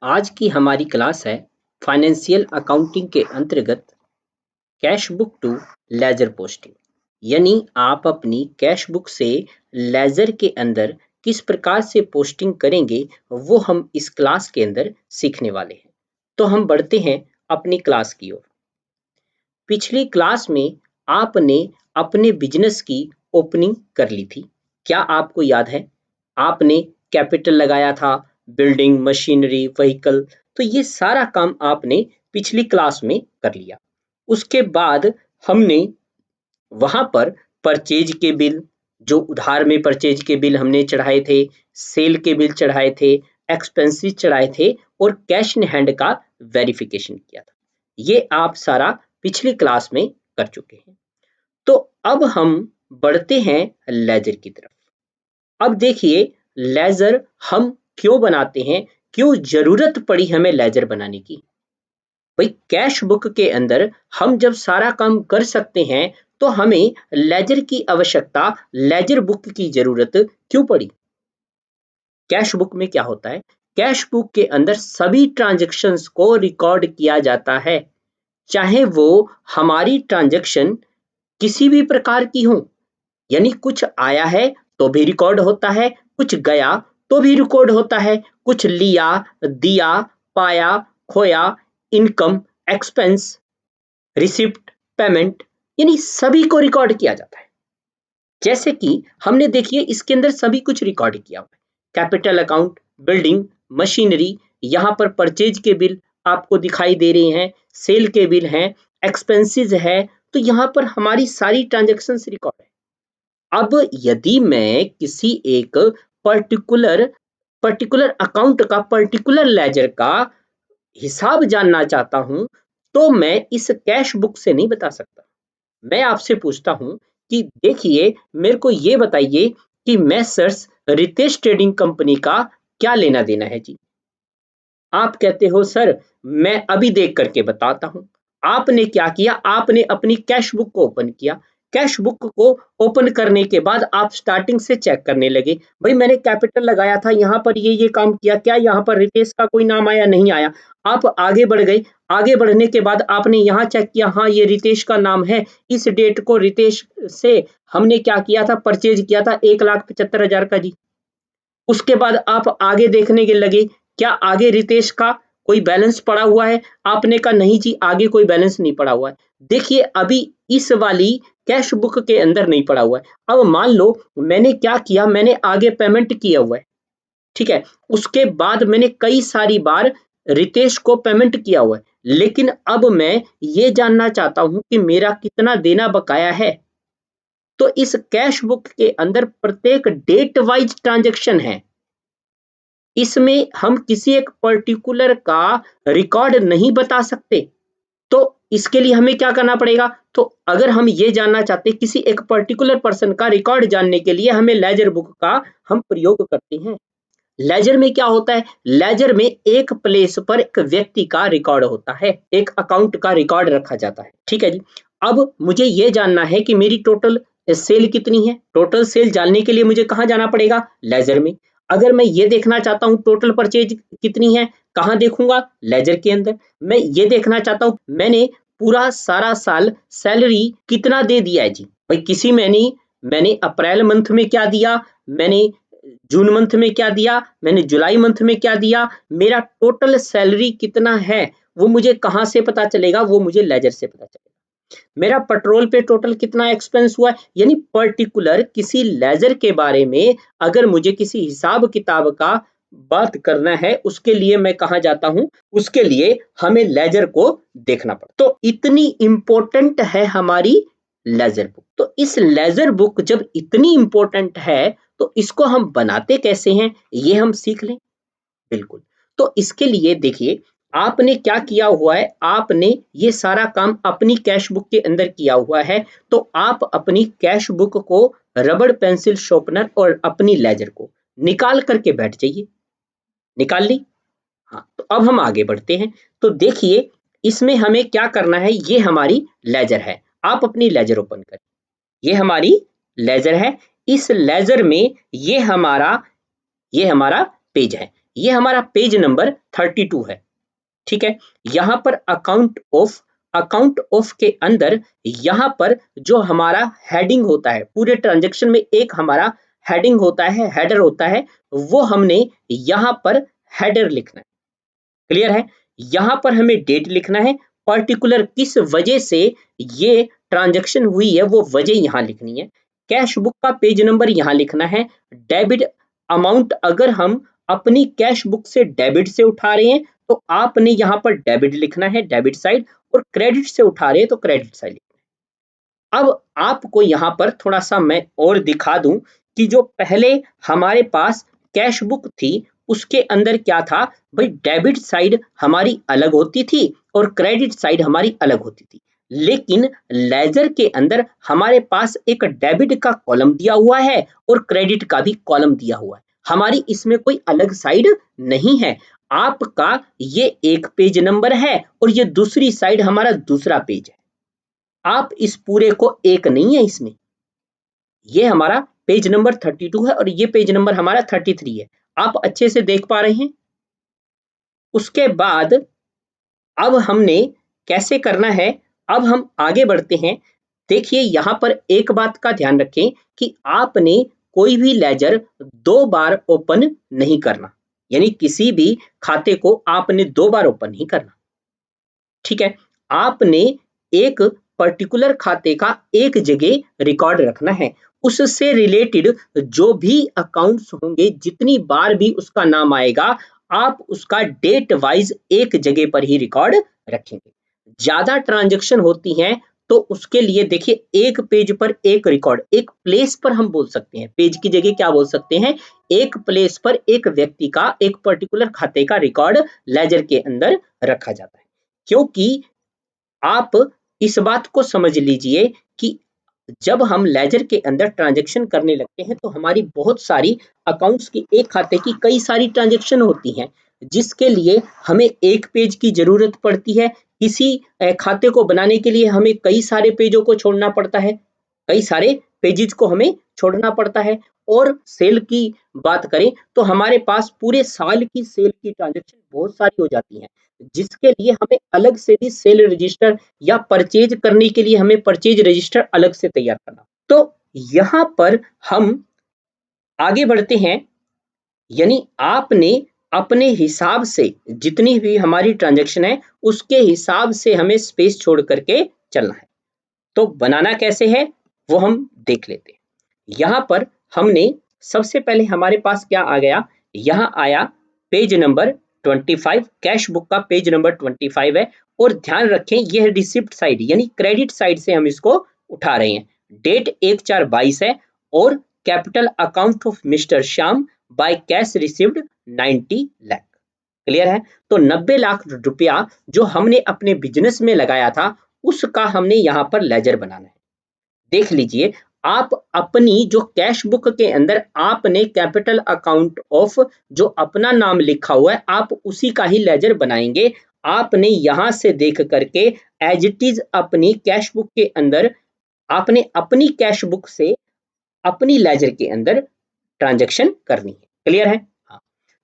आज की हमारी क्लास है फाइनेंशियल अकाउंटिंग के अंतर्गत cash book to ledger posting. यानी आप अपनी कैश बुक से लेजर के अंदर किस प्रकार से पोस्टिंग करेंगे वो हम इस क्लास के अंदर सीखने वाले हैं। तो हम बढ़ते हैं अपनी क्लास की ओर। पिछली क्लास में आपने अपने बिजनेस की ओपनिंग कर ली थी। क्या आपको याद है? आपने कैपिटल लगाया था, बिल्डिंग, मशीनरी, व्हीकल, तो ये सारा काम आपने पिछली क्लास में कर लिया। उसके बाद हमने वहां पर परचेज के बिल, जो उधार में परचेज के बिल हमने चढ़ाए थे, सेल के बिल चढ़ाए थे, एक्सपेंसेस चढ़ाए थे और कैश इन हैंड का वेरिफिकेशन किया था। ये आप सारा पिछली क्लास में कर चुके हैं। तो अब हम बढ़ते हैं लेजर की तरफ। अब देखिए, लेजर हम क्यों बनाते हैं, क्यों जरूरत पड़ी हमें लेजर बनाने की। भाई, कैश बुक के अंदर हम जब सारा काम कर सकते हैं तो हमें लेजर की आवश्यकता, लेजर बुक की जरूरत क्यों पड़ी? कैश बुक में क्या होता है? कैश बुक के अंदर सभी ट्रांजैक्शंस को रिकॉर्ड किया जाता है, चाहे वो हमारी ट्रांजैक्शन किसी भी प्रकार की हो। यानी कुछ आया है तो भी रिकॉर्ड होता है, कुछ गया तो भी रिकॉर्ड होता है, कुछ लिया, दिया, पाया, खोया, इनकम, एक्सपेंस, रिसिप्ट, पेमेंट, यानी सभी को रिकॉर्ड किया जाता है। जैसे कि हमने देखिए इसके अंदर सभी कुछ रिकॉर्ड किया हुआ है। कैपिटल अकाउंट, बिल्डिंग, मशीनरी, यहाँ पर परचेज के बिल आपको दिखाई दे रहे हैं, सेल के बिल हैं, एक्सपेंसेस है, तो यहाँ पर हमारी सारी ट्रांजैक्शंस रिकॉर्ड है। अब यदि मैं किसी एक पर्टिकुलर पर्टिकुलर अकाउंट का, पर्टिकुलर लेजर का हिसाब जानना चाहता हूं, तो मैं इस कैश बुक से नहीं बता सकता। मैं आपसे पूछता हूं कि देखिए, मेरे को ये बताइए कि मैसर्स रितेश ट्रेडिंग कंपनी का क्या लेना देना है जी। आप कहते हो सर, मैं अभी देख करके बताता हूं। आपने क्या किया? आपने अपनी कैश बुक को ओपन किया। कैश बुक को ओपन करने के बाद आप स्टार्टिंग से चेक करने लगे। भाई, मैंने कैपिटल लगाया था, यहाँ पर ये काम किया, क्या यहाँ पर रितेश का कोई नाम आया? नहीं आया। आप आगे बढ़ गए। आगे बढ़ने के बाद आपने यहाँ चेक किया, हाँ ये रितेश का नाम है, इस डेट को रितेश से हमने क्या किया था? परचेज किया था 1,75,000 का जी। उसके बाद आप आगे देखने के लगे, क्या आगे रितेश का कोई बैलेंस पड़ा हुआ है? आपने कहा नहीं जी, आगे कोई बैलेंस नहीं पड़ा हुआ है। देखिए, अभी इस वाली कैश बुक के अंदर नहीं पड़ा हुआ है। अब मान लो मैंने क्या किया, मैंने आगे पेमेंट किया हुआ है, ठीक है, उसके बाद मैंने कई सारी बार रितेश को पेमेंट किया हुआ है, लेकिन अब मैं ये जानना चाहता हूं कि मेरा कितना देना बकाया है। तो इस कैश बुक के अंदर प्रत्येक डेट वाइज ट्रांजेक्शन है, इसमें हम किसी एक पर्टिकुलर का रिकॉर्ड नहीं बता सकते। तो इसके लिए हमें क्या करना पड़ेगा? तो अगर हम ये जानना चाहते हैं किसी एक पर्टिकुलर पर्सन का रिकॉर्ड जानने के लिए, हमें लेजर बुक का हम प्रयोग करते हैं। लेजर में क्या होता है? लेजर में एक प्लेस पर एक व्यक्ति का रिकॉर्ड होता है, एक अकाउंट का रिकॉर्ड रखा जाता है, ठीक है जी। अब मुझे ये जानना है कि मेरी टोटल सेल कितनी है। टोटल सेल जानने के लिए मुझे कहाँ जाना पड़ेगा? लेजर में। अगर मैं ये देखना चाहता हूँ टोटल परचेज कितनी है, कहाँ देखूंगा? लेजर के अंदर। मैं ये देखना चाहता हूँ मैंने पूरा सारा साल सैलरी कितना दे दिया है जी। भाई, किसी मैंने अप्रैल मंथ में क्या दिया, मैंने जून मंथ में क्या दिया, मैंने जुलाई मंथ में क्या दिया, मेरा टोटल सैलरी कितना है, वो मुझे कहां से पता चलेगा? वो मुझे लेजर से पता चलेगा। मेरा पेट्रोल पे टोटल कितना एक्सपेंस हुआ है, यानी पर्टिकुलर किसी लेजर के बारे में अगर मुझे किसी हिसाब किताब का बात करना है, उसके लिए मैं कहां जाता हूं? उसके लिए हमें लेजर को देखना पड़ता। तो इतनी इंपॉर्टेंट है हमारी लेजर बुक। तो इस लेजर बुक जब इतनी इंपॉर्टेंट है, तो इसको हम बनाते कैसे हैं, ये हम सीख लें। बिल्कुल। तो इसके लिए देखिए, आपने क्या किया हुआ है, आपने ये सारा काम अपनी कैश बुक के अंदर किया हुआ है। तो आप अपनी कैश बुक को, रबड़ पेंसिल शॉर्पनर और अपनी लेजर को निकाल करके बैठ जाइए। निकाल ली? हाँ, तो अब हम आगे बढ़ते हैं। तो देखिए, इसमें हमें क्या करना है, ये हमारी लेजर है। आप अपनी लेजर ओपन करें। ये हमारी लेजर है। इस लेजर में ये हमारा पेज है। ये हमारा पेज नंबर 32 है। ठीक है, यहाँ पर अकाउंट ऑफ के अंदर यहाँ पर जो हमारा हेडिंग होता है, पूरे ट्रांजेक्शन में एक हमारा हेडिंग होता है, हेडर होता है, वो हमने यहाँ पर हेडर लिखना है। क्लियर है? यहाँ पर हमें डेट लिखना है, पर्टिकुलर किस वजह से ये ट्रांजेक्शन हुई है वो वजह यहाँ लिखनी है। कैश बुक का पेज नंबर यहाँ लिखना है। डेबिट अमाउंट अगर हम अपनी कैश बुक से डेबिट से उठा रहे हैं तो आपने यहाँ पर डेबिट लिखना है, डेबिट साइड, और क्रेडिट से उठा रहे हैं तो क्रेडिट साइड लिखना है। अब आपको यहाँ पर थोड़ा सा मैं और दिखा दूं कि जो पहले हमारे पास कैश बुक थी उसके अंदर क्या था भाई, डेबिट साइड हमारी अलग होती थी और क्रेडिट साइड हमारी अलग होती थी। लेकिन लेजर के अंदर हमारे पास एक डेबिट का कॉलम दिया हुआ है और क्रेडिट का भी कॉलम दिया हुआ है। हमारी इसमें कोई अलग साइड नहीं है। आपका ये एक पेज नंबर है और ये दूसरी साइड हमारा दूसरा पेज है। आप इस पूरे को एक नहीं है इसमें। ये हमारा पेज नंबर 32 है और ये पेज नंबर हमारा 33 है। आप अच्छे से देख पा रहे हैं? उसके बाद अब हमने कैसे करना है, अब हम आगे बढ़ते हैं। देखिए यहां पर एक बात का ध्यान रखें कि आपने कोई भी लेजर 2 बार ओपन नहीं करना, यानी किसी भी खाते को आपने 2 बार ओपन नहीं करना। ठीक है, आपने एक पर्टिकुलर खाते का एक जगह रिकॉर्ड रखना है। उससे रिलेटेड जो भी अकाउंट्स होंगे, जितनी बार भी उसका नाम आएगा, आप उसका डेट वाइज एक जगह पर ही रिकॉर्ड रखेंगे। ज्यादा ट्रांजैक्शन होती हैं तो उसके लिए देखिए, एक पेज पर एक रिकॉर्ड, एक प्लेस पर हम बोल सकते हैं, पेज की जगह क्या बोल सकते हैं, एक प्लेस पर एक व्यक्ति का एक पर्टिकुलर खाते का रिकॉर्ड लेजर के अंदर रखा जाता है। क्योंकि आप इस बात को समझ लीजिए कि जब हम लेजर के अंदर ट्रांजैक्शन करने लगते हैं तो हमारी बहुत सारी अकाउंट्स की, एक खाते की कई सारी ट्रांजैक्शन होती हैं, जिसके लिए हमें एक पेज की जरूरत पड़ती है। किसी खाते को बनाने के लिए हमें कई सारे पेजों को छोड़ना पड़ता है, कई सारे पेजेस को हमें छोड़ना पड़ता है। और सेल की बात करें तो हमारे पास पूरे साल की सेल की ट्रांजैक्शन बहुत सारी हो जाती हैं, जिसके लिए हमें अलग से भी सेल रजिस्टर या परचेज करने के लिए हमें परचेज रजिस्टर अलग से तैयार करना। तो यहाँ पर हम आगे बढ़ते हैं, यानी आपने अपने हिसाब से जितनी भी हमारी ट्रांजैक्शन है उसके हिसाब से हमें स्पेस छोड़ करके चलना है। तो बनाना कैसे है वो हम देख लेते हैं। यहाँ पर हमने सबसे पहले हमारे पास क्या आ गया, यहाँ आया पेज नंबर 25, कैश बुक का पेज नंबर 25 है। और ध्यान रखें यह रिसिप्ट साइड यानी क्रेडिट साइड से हम इसको उठा रहे हैं। डेट 1/4/22 है और capital account of mister Shyam by cash received 90 lakh. Clear है? तो 90 लाख रुपया जो हमने अपने बिजनेस में लगाया था उसका हमने यहाँ पर लेजर बनाना है। देख लीजिए, आप अपनी जो कैश बुक के अंदर आपने कैपिटल अकाउंट ऑफ जो अपना नाम लिखा हुआ है आप उसी का ही लेजर बनाएंगे। आपने यहां से देख करके एज इट इज अपनी कैश बुक के अंदर, आपने अपनी कैश बुक से अपनी लेजर के अंदर ट्रांजैक्शन करनी है। क्लियर है? हाँ।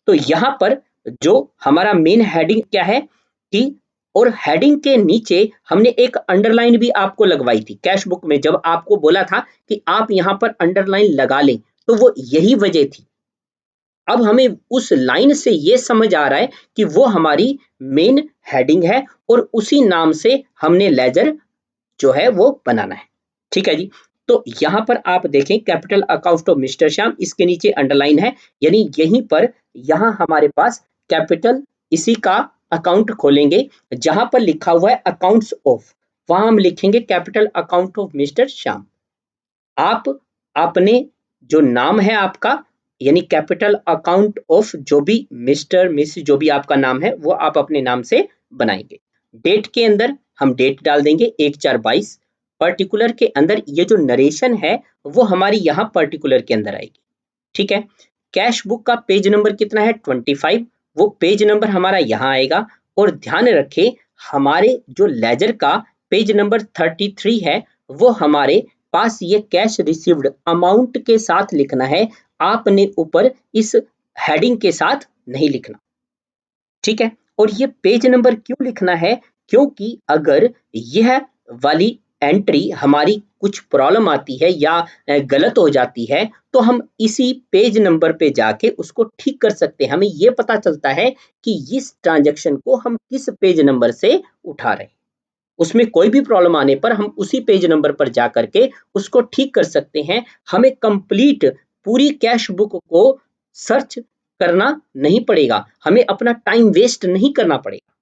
तो यहाँ पर जो हमारा मेन हेडिंग क्या है कि, और हेडिंग के नीचे हमने एक अंडरलाइन भी आपको लगवाई थी कैश बुक में, जब आपको बोला था कि आप यहाँ पर अंडरलाइन लगा लें, तो वो यही वजह थी। अब हमें उस लाइन से ये समझ आ रहा है कि वो हमारी मेन हेडिंग है और उसी नाम से हमने लेजर जो है वो बनाना है। ठीक है जी। तो यहां पर आप देखें capital account of mister Shyam, इसके नीचे अंडरलाइन है, यानी यहीं पर यहां हमारे पास कैपिटल इसी का अकाउंट खोलेंगे, जहां पर लिखा हुआ है अकाउंट्स ऑफ, वहां हम लिखेंगे capital account of mister Shyam. आप अपने जो नाम है आपका, यानी कैपिटल अकाउंट ऑफ जो भी मिस्टर मिस जो भी आपका नाम है वो आप अपने नाम से बनाएंगे। डेट के अंदर हम डेट डाल देंगे 1/4/22। पर्टिकुलर के अंदर ये जो नरेशन है वो हमारी यहाँ पर्टिकुलर के अंदर आएगी। ठीक है। कैश बुक का पेज नंबर कितना है 25, वो पेज नंबर हमारा यहाँ आएगा। और ध्यान रखें हमारे जो लेजर का पेज नंबर 33 है वो हमारे पास ये कैश रिसीव्ड अमाउंट के साथ लिखना है। आपने ऊपर इस हेडिंग के साथ नहीं लिखना, ठीक है। और ये पेज नंबर क्यों लिखना है, क्योंकि अगर यह वाली एंट्री हमारी कुछ प्रॉब्लम आती है या गलत हो जाती है तो हम इसी पेज नंबर पे जाके उसको ठीक कर सकते हैं। हमें ये पता चलता है कि इस ट्रांजैक्शन को हम किस पेज नंबर से उठा रहे हैं। उसमें कोई भी प्रॉब्लम आने पर हम उसी पेज नंबर पर जा करके उसको ठीक कर सकते हैं। हमें कंप्लीट पूरी कैश बुक को सर्च करना नहीं पड़ेगा, हमें अपना टाइम वेस्ट नहीं करना पड़ेगा,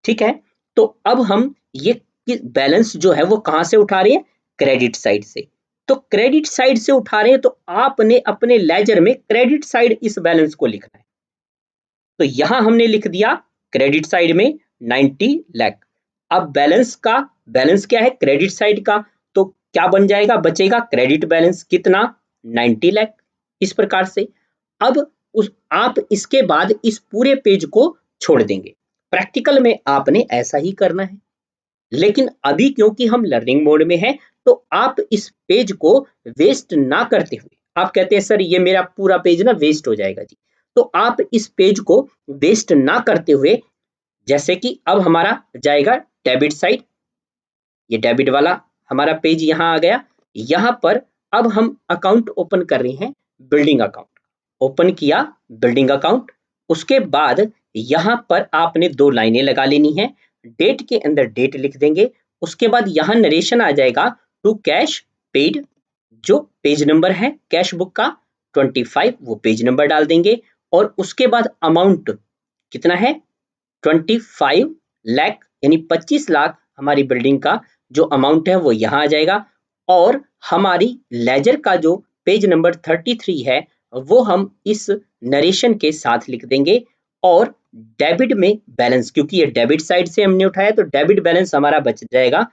ठीक है। तो अब हम ये बैलेंस जो है वो कहां से उठा रहे हैं, क्रेडिट साइड से। तो क्रेडिट साइड से उठा रहे हैं तो आपने अपने लेजर में क्रेडिट साइड इस बैलेंस को लिखना है। तो यहां हमने लिख दिया क्रेडिट साइड में 90 लाख। अब बैलेंस क्या है क्रेडिट साइड का, तो क्या बन जाएगा, बचेगा क्रेडिट बैलेंस कितना, 90 लाख। इस प्रकार से अब आप इसके बाद इस पूरे पेज को छोड़ देंगे। प्रैक्टिकल में आपने ऐसा ही करना है, लेकिन अभी क्योंकि हम लर्निंग मोड में हैं तो आप इस पेज को वेस्ट ना करते हुए, आप कहते हैं सर ये मेरा पूरा पेज ना वेस्ट हो जाएगा जी, तो आप इस पेज को वेस्ट ना करते हुए, जैसे कि अब हमारा जाएगा डेबिट साइड, ये डेबिट वाला हमारा पेज यहाँ आ गया। यहाँ पर अब हम अकाउंट ओपन कर रहे हैं, बिल्डिंग अकाउंट ओपन किया, बिल्डिंग अकाउंट। उसके बाद यहाँ पर आपने दो लाइनें लगा लेनी है, डेट के अंदर डेट लिख देंगे। उसके बाद यहाँ नरेशन आ जाएगा टू कैश पेड, जो पेज नंबर है कैश बुक का 25 वो पेज नंबर डाल देंगे। और उसके बाद अमाउंट कितना है 25 लाख, यानी 25 लाख हमारी बिल्डिंग का जो अमाउंट है वो यहाँ आ जाएगा। और हमारी लेजर का जो पेज नंबर 33 है वो हम इस नरेशन के साथ लिख देंगे। और डेबिट में बैलेंस, क्योंकि ये डेबिट साइड से हमने उठाया तो डेबिट बैलेंस हमारा बच जाएगा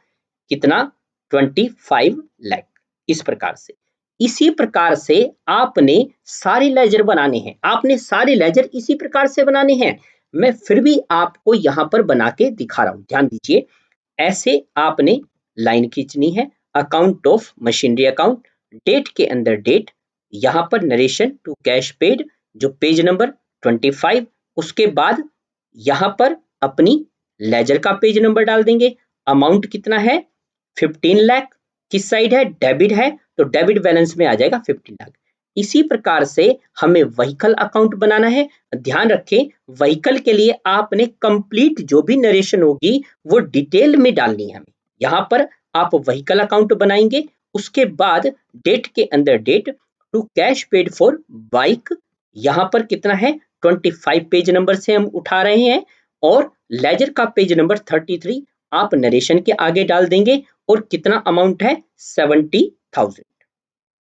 कितना, 25 लाख। इस प्रकार से, इसी प्रकार से आपने सारे लेजर बनाने हैं, आपने सारे लेजर इसी प्रकार से बनाने हैं। मैं फिर भी आपको यहां पर बना के दिखा रहा हूं, ध्यान दीजिए। ऐसे आपने लाइन खींचनी है, account of machinery account, date के अंदर डेट, यहां पर नरेशन टू कैश पेड जो पेज नंबर 25, उसके बाद यहां पर अपनी लेजर का पेज नंबर डाल देंगे। अमाउंट कितना है 15 लाख, किस साइड है डेबिट है, तो डेबिट बैलेंस में आ जाएगा 15 लाख। इसी प्रकार से हमें व्हीकल अकाउंट बनाना है। ध्यान रखें व्हीकल के लिए आपने कंप्लीट जो भी नरेशन होगी वो डिटेल में डालनी है हमें। यहाँ पर आप व्हीकल अकाउंट बनाएंगे, उसके बाद डेट के अंदर date to cash paid for bike, यहाँ पर कितना है 25 पेज नंबर से हम उठा रहे हैं। और लेजर का पेज नंबर 33 आप नरेशन के आगे डाल देंगे। और कितना अमाउंट है 70,000,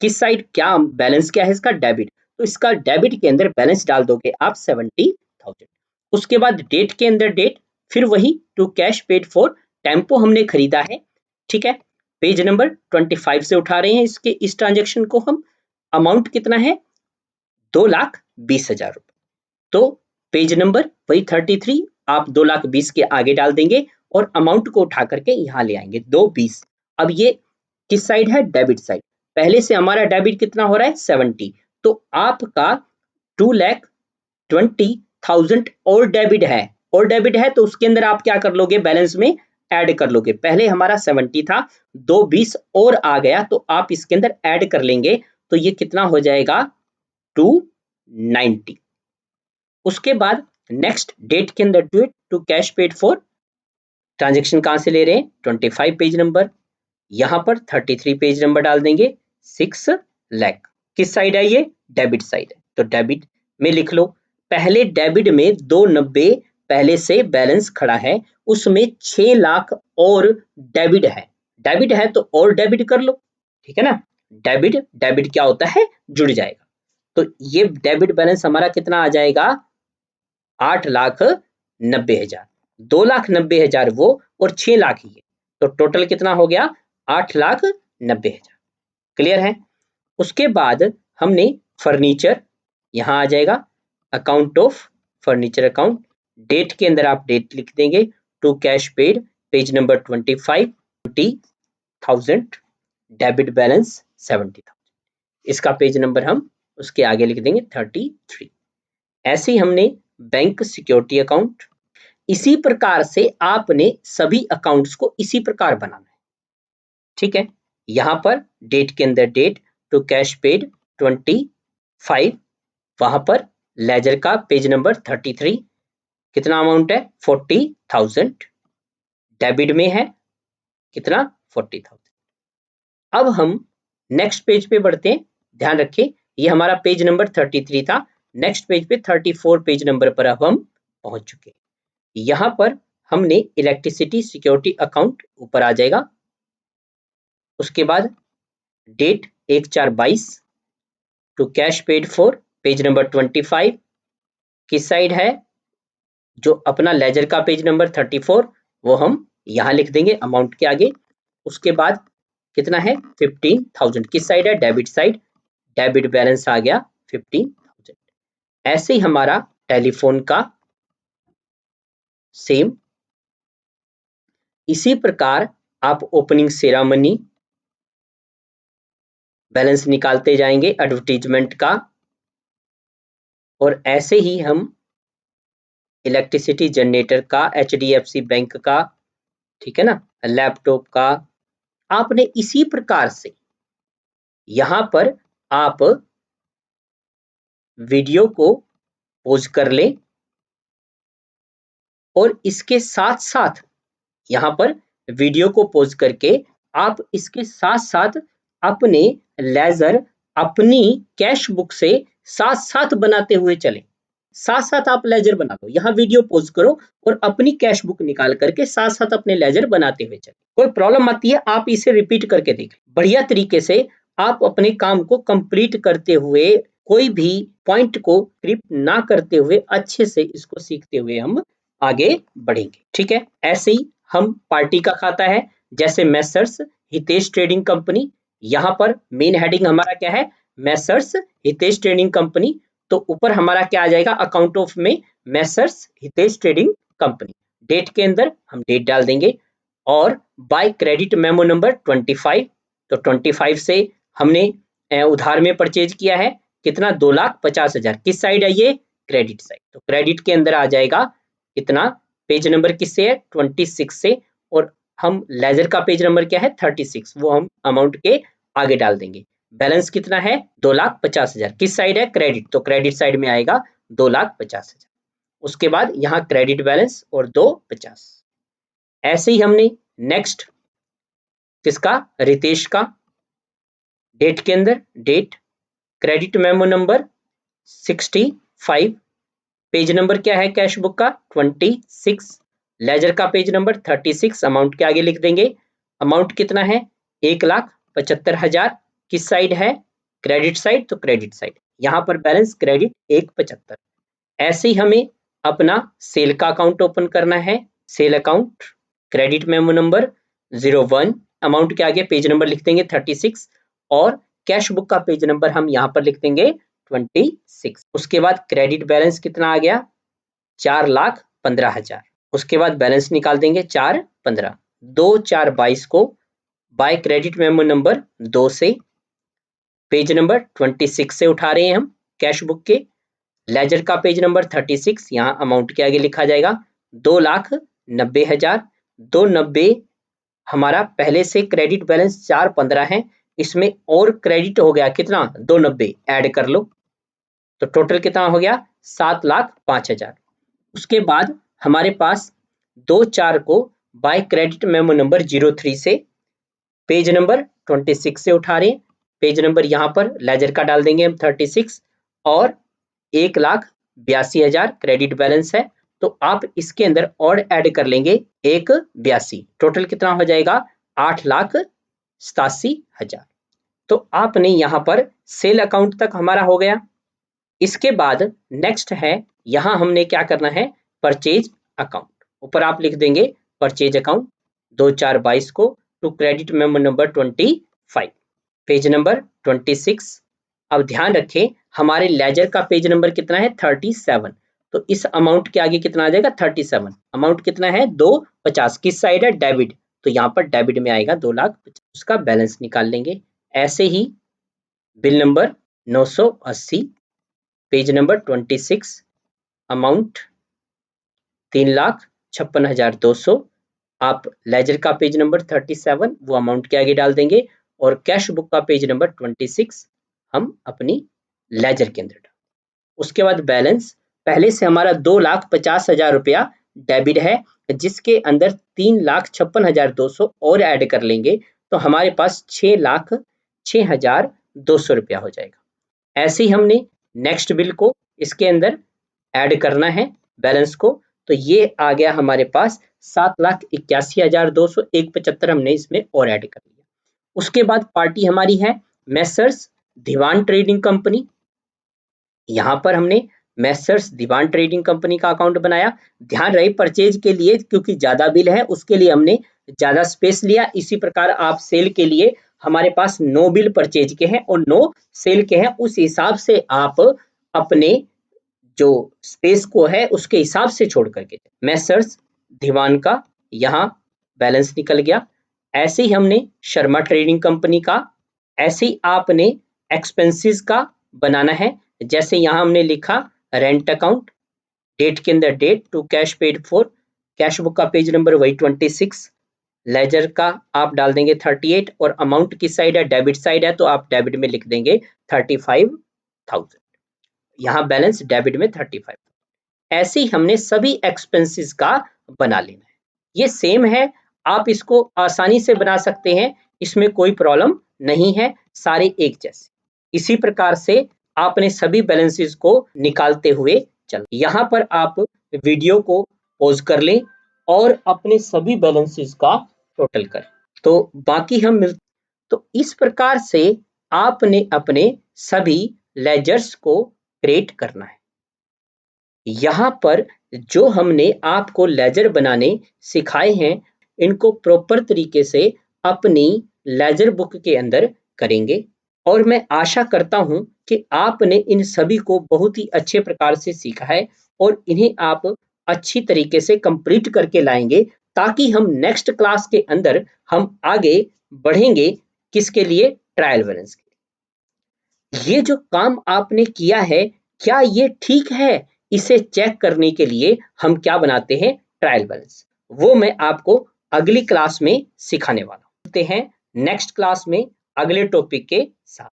किस साइड क्या बैलेंस क्या है इसका डेबिट, तो इसका डेबिट के अंदर बैलेंस डाल दोगे आप 70,000। उसके बाद डेट के अंदर डेट, फिर वही to cash paid for tempo हमने खरीदा है, ठीक है। पेज नंबर 25 से उठा रहे हैं इसके इस ट्रांजेक्शन को हम। अमाउंट कितना है 2,20,000 रुपए, तो पेज नंबर वही 33 आप 2,20,000 के आगे डाल देंगे और अमाउंट को उठा करके यहाँ ले आएंगे 220। अब ये किस साइड है डेबिट साइड, पहले से हमारा डेबिट कितना हो रहा है 70, तो आपका 2,20,000 और डेबिट है, और डेबिट है तो उसके अंदर आप क्या कर लोगे बैलेंस में ऐड कर लोगे। पहले हमारा 70 था, 220 और आ गया तो आप इसके अंदर ऐड कर लेंगे, तो ये कितना हो जाएगा 290। उसके बाद नेक्स्ट डेट के अंदर date to cash paid for, transaction कहां से ले रहे हैं 25 पेज नंबर, यहां पर 33 पेज नंबर डाल देंगे 6 लाख, किस साइड है ये डेबिट साइड है, तो डेबिट में लिख लो। पहले डेबिट में 290 पहले से बैलेंस खड़ा है, उसमें 6 लाख और डेबिट है, डेबिट है तो और डेबिट कर लो, ठीक है ना। डेबिट डेबिट क्या होता है जुड़ जाएगा, तो ये डेबिट बैलेंस हमारा कितना आ जाएगा 8,90,000, 2,90,000 वो और 6 लाख ये, तो टोटल कितना हो गया 8,90,000। क्लियर है। उसके बाद हमने फर्नीचर, यहाँ आ जाएगा account of furniture account, date के अंदर आप डेट लिख देंगे to cash paid page number 25, 20,000 debit balance 70,000, इसका पेज नंबर हम उसके आगे लिख देंगे 33। ऐसे ही हमने बैंक सिक्योरिटी अकाउंट, इसी प्रकार से आपने सभी अकाउंट्स को इसी प्रकार बनाना है, ठीक है। यहां पर डेट के अंदर डेट टू कैश पेड 25, वहां पर लेजर का पेज नंबर 33, कितना अमाउंट है 40,000, डेबिट में है कितना 40,000। अब हम नेक्स्ट पेज पे बढ़ते हैं। ध्यान रखें ये हमारा पेज नंबर 33 था, नेक्स्ट पेज पे 34 पेज नंबर पर अब हम पहुंच चुके हैं। यहां पर हमने इलेक्ट्रिसिटी सिक्योरिटी अकाउंट ऊपर आ जाएगा, उसके बाद date 1/4/22 to cash paid for page number 25, किस साइड है जो अपना लेजर का पेज नंबर 34 वो हम यहां लिख देंगे अमाउंट के आगे। उसके बाद कितना है 15,000, किस साइड है डेबिट साइड, डेबिट बैलेंस आ गया 15,000। ऐसे ही हमारा टेलीफोन का सेम इसी प्रकार आप ओपनिंग सेरेमनी बैलेंस निकालते जाएंगे एडवर्टीजमेंट का, और ऐसे ही हम इलेक्ट्रिसिटी जनरेटर का, HDFC बैंक का, ठीक है ना, लैपटॉप का, आपने इसी प्रकार से यहां पर आप वीडियो को पॉज कर लें और इसके साथ साथ यहां पर वीडियो को पॉज करके आप इसके साथ साथ अपने लेजर अपनी कैश बुक से साथ साथ बनाते हुए चलें। साथ साथ आप लेजर बना लो, यहाँ वीडियो पॉज करो और अपनी कैश बुक निकाल करके साथ साथ अपने लेजर बनाते हुए चलें। कोई प्रॉब्लम आती है आप इसे रिपीट करके देखें, बढ़िया तरीके से आप अपने काम को कंप्लीट करते हुए कोई भी पॉइंट को स्किप ना करते हुए अच्छे से इसको सीखते हुए हम आगे बढ़ेंगे, ठीक है। ऐसे ही हम पार्टी का खाता है, जैसे मेसर्स हितेश ट्रेडिंग कंपनी, यहाँ पर मेन हेडिंग हमारा क्या है मेसर्स हितेश ट्रेडिंग कंपनी, तो ऊपर हमारा क्या आ जाएगा अकाउंट ऑफ में messrs Hitesh trading company, date के अंदर हम डेट डाल देंगे और बाय क्रेडिट मेमो नंबर 25, तो 25 से हमने उधार में परचेज किया है कितना 2,50,000, किस साइड है ये क्रेडिट साइड, तो क्रेडिट के अंदर आ जाएगा कितना पेज नंबर किससे है 26 से, और हम लेजर का पेज नंबर क्या है 36, वो हम अमाउंट के आगे डाल देंगे। बैलेंस कितना है 2,50,000, किस साइड है क्रेडिट, तो क्रेडिट साइड में आएगा 2,50,000। उसके बाद यहाँ क्रेडिट बैलेंस और 250। ऐसे ही हमने नेक्स्ट किसका रितेश का, डेट के अंदर date credit memo number 65, page number क्या है कैश बुक का 26, लेजर का पेज नंबर 36, अमाउंट के आगे लिख देंगे। अमाउंट कितना है 1,75,000, किस साइड है क्रेडिट साइड, तो क्रेडिट साइड, यहाँ पर बैलेंस क्रेडिट 1,75। ऐसे ही हमें अपना सेल का अकाउंट ओपन करना है, sale account credit memo number 01, amount के आगे पेज नंबर लिख देंगे 36 और कैश बुक का पेज नंबर हम यहाँ पर लिख देंगे 26। उसके बाद क्रेडिट बैलेंस कितना आ गया 4,15,000, उसके बाद बैलेंस निकाल देंगे 4,15, 2/4/22 को बाय क्रेडिट मेमो नंबर 2 से पेज नंबर 26 से उठा रहे हैं हम कैश बुक के, लेजर का पेज नंबर 36, यहाँ अमाउंट के आगे लिखा जाएगा 2,90,000, 290 हमारा पहले से क्रेडिट बैलेंस 4,15 है, इसमें और क्रेडिट हो गया कितना 290 ऐड कर लो, तो टोटल कितना हो गया 7,05,000। उसके बाद हमारे पास 2/4 को बाय क्रेडिट मेमो नंबर 03 से पेज नंबर 26 से उठा रहे हैं, पेज नंबर यहाँ पर लेजर का डाल देंगे हम 36 और 1,82,000 क्रेडिट बैलेंस है, तो आप इसके अंदर और ऐड कर लेंगे 1,82, टोटल कितना हो जाएगा 8,87,000। तो आपने यहाँ पर सेल अकाउंट तक हमारा हो गया। इसके बाद नेक्स्ट है यहाँ हमने क्या करना है परचेज अकाउंट, ऊपर आप लिख देंगे परचेज अकाउंट 2/4/22 को to credit memo number 25, page number 26। अब ध्यान रखें हमारे लेजर का पेज नंबर कितना है 37, तो इस अमाउंट के आगे कितना आ जाएगा 37, अमाउंट कितना है 250, किस साइड है डेबिट, तो यहाँ पर डेबिट में आएगा 2,50,000, उसका बैलेंस निकाल लेंगे। ऐसे ही bill number 980 page number 26 amount 3,56,200। आप लेजर का पेज नंबर 37 वो अमाउंट के आगे डाल देंगे और कैश बुक का पेज नंबर 26 हम अपनी लेजर के अंदर डाल। उसके बाद बैलेंस पहले से हमारा 2,50,000 रुपया डेबिट है, जिसके अंदर 3,56,200 और ऐड कर लेंगे तो हमारे पास 6,06,200 रुपया हो जाएगा। ऐसे ही हमने नेक्स्ट बिल को इसके अंदर ऐड करना है बैलेंस को, तो ये आ गया हमारे पास 7,81,200, 175 हमने इसमें और ऐड कर लिया। उसके बाद पार्टी हमारी है मेसर्स दीवान ट्रेडिंग कंपनी। यहाँ पर हमने मेसर्स दीवान ट्रेडिंग कंपनी का अकाउंट बनाया। ध्यान रहे परचेज के लिए क्योंकि ज्यादा बिल है उसके लिए हमने ज्यादा स्पेस लिया। इसी प्रकार आप सेल के लिए हमारे पास 9 बिल परचेज के हैं और 9 सेल के हैं, उस हिसाब से आप अपने जो स्पेस को है उसके हिसाब से छोड़ करके। मेसर्स दीवान का यहाँ बैलेंस निकल गया। ऐसे ही हमने शर्मा ट्रेडिंग कंपनी का, ऐसे ही आपने एक्सपेंसेस का बनाना है। जैसे यहाँ हमने लिखा रेंट अकाउंट, डेट के अंदर date to cash paid for, cash book का पेज नंबर वही 26, लेजर का आप डाल देंगे 38 और अमाउंट किस साइड है, डेबिट साइड है, तो आप डेबिट में लिख देंगे 35,000। यहाँ बैलेंस डेबिट में 35। ऐसे ही हमने सभी एक्सपेंसेस का बना लेना है। ये सेम है, आप इसको आसानी से बना सकते हैं, इसमें कोई प्रॉब्लम नहीं है, सारे एक जैसे। इसी प्रकार से आपने सभी बैलेंसेस को निकालते हुए चल। यहाँ पर आप वीडियो को पॉज कर लें और अपने सभी बैलेंसेस का टोटल करें, तो बाकी हम मिल। तो इस प्रकार से आपने अपने सभी लेजर्स को क्रिएट करना है। यहाँ पर जो हमने आपको लेजर बनाने सिखाए हैं इनको प्रॉपर तरीके से अपनी लेजर बुक के अंदर करेंगे और मैं आशा करता हूं कि आपने इन सभी को बहुत ही अच्छे प्रकार से सीखा है और इन्हें आप अच्छी तरीके से कंप्लीट करके लाएंगे ताकि हम नेक्स्ट क्लास के अंदर हम आगे बढ़ेंगे। किसके लिए? ट्रायल बैलेंस के। ये जो काम आपने किया है क्या ये ठीक है, इसे चेक करने के लिए हम क्या बनाते हैं? Trial balance. वो मैं आपको अगली क्लास में सिखाने वाला हूं। मिलते हैं नेक्स्ट क्लास में अगले टॉपिक के साथ।